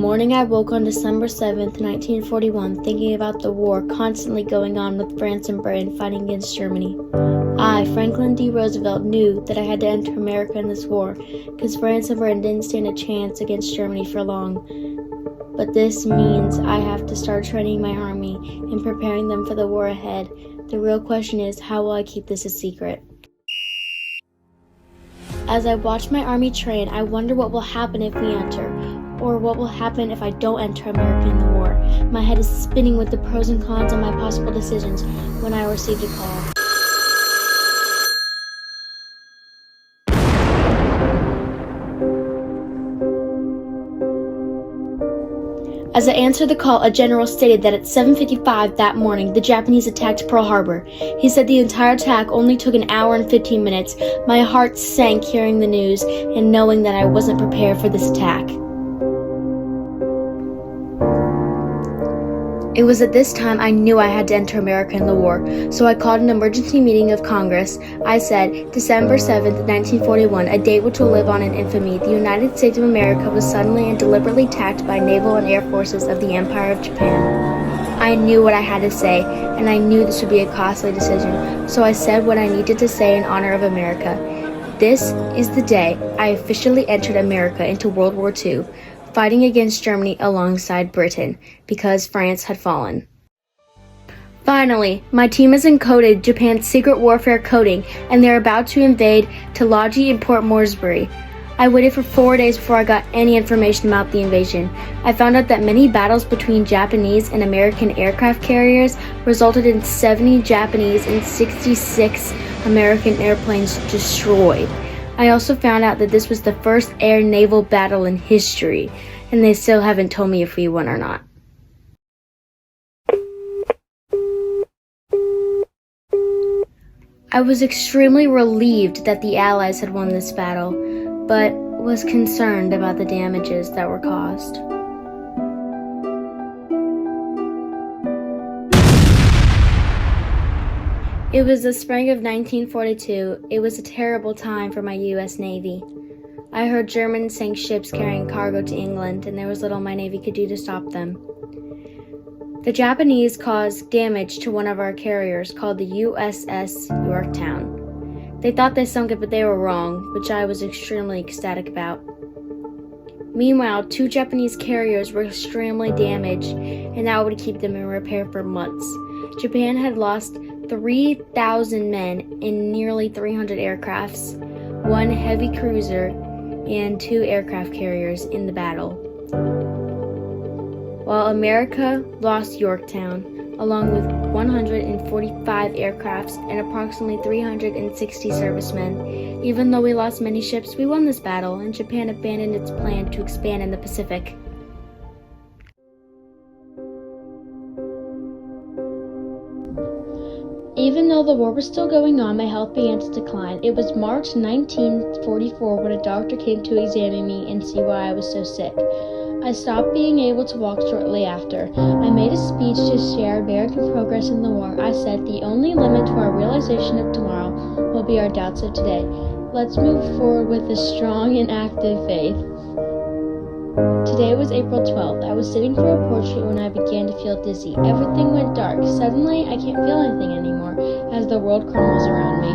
Morning I woke on December 7th, 1941, thinking about the war constantly going on with France and Britain fighting against Germany. I, Franklin D. Roosevelt, knew that I had to enter America in this war because France and Britain didn't stand a chance against Germany for long. But this means I have to start training my army and preparing them for the war ahead. The real question is, how will I keep this a secret? As I watch my army train, I wonder what will happen if we enter, or what will happen if I don't enter America in the war. My head is spinning with the pros and cons of my possible decisions when I received a call. As I answered the call, a general stated that at 7:55 that morning, the Japanese attacked Pearl Harbor. He said the entire attack only took an hour and 15 minutes. My heart sank hearing the news and knowing that I wasn't prepared for this attack. It was at this time I knew I had to enter America in the war, so I called an emergency meeting of Congress. I said, December 7th, 1941, a date which will live on in infamy, the United States of America was suddenly and deliberately attacked by naval and air forces of the Empire of Japan. I knew what I had to say, and I knew this would be a costly decision, so I said what I needed to say in honor of America. This is the day I officially entered America into World War II. Fighting against Germany alongside Britain, because France had fallen. Finally, my team has encoded Japan's secret warfare coding, and they're about to invade Talaji and Port Moresby. I waited for 4 days before I got any information about the invasion. I found out that many battles between Japanese and American aircraft carriers resulted in 70 Japanese and 66 American airplanes destroyed. I also found out that this was the first air-naval battle in history, and they still haven't told me if we won or not. I was extremely relieved that the Allies had won this battle, but was concerned about the damages that were caused. It was the spring of 1942. It was a terrible time for my U.S. Navy. I heard Germans sank ships carrying cargo to England, and there was little my Navy could do to stop them. The Japanese caused damage to one of our carriers called the USS Yorktown. They thought they sunk it, but they were wrong, which I was extremely ecstatic about. Meanwhile, 2 Japanese carriers were extremely damaged, and that would keep them in repair for months. Japan had lost 3,000 men in nearly 300 aircrafts, 1 heavy cruiser, and 2 aircraft carriers in the battle. While America lost Yorktown, along with 145 aircrafts and approximately 360 servicemen. Even though we lost many ships, we won this battle, and Japan abandoned its plan to expand in the Pacific. Even though the war was still going on, my health began to decline. It was March 1944 when a doctor came to examine me and see why I was so sick. I stopped being able to walk shortly after. I made a speech to share American progress in the war. I said, the only limit to our realization of tomorrow will be our doubts of today. Let's move forward with a strong and active faith. Today was April 12th. I was sitting for a portrait when I began to feel dizzy. Everything went dark. Suddenly, I can't feel anything anymore as the world crumbles around me.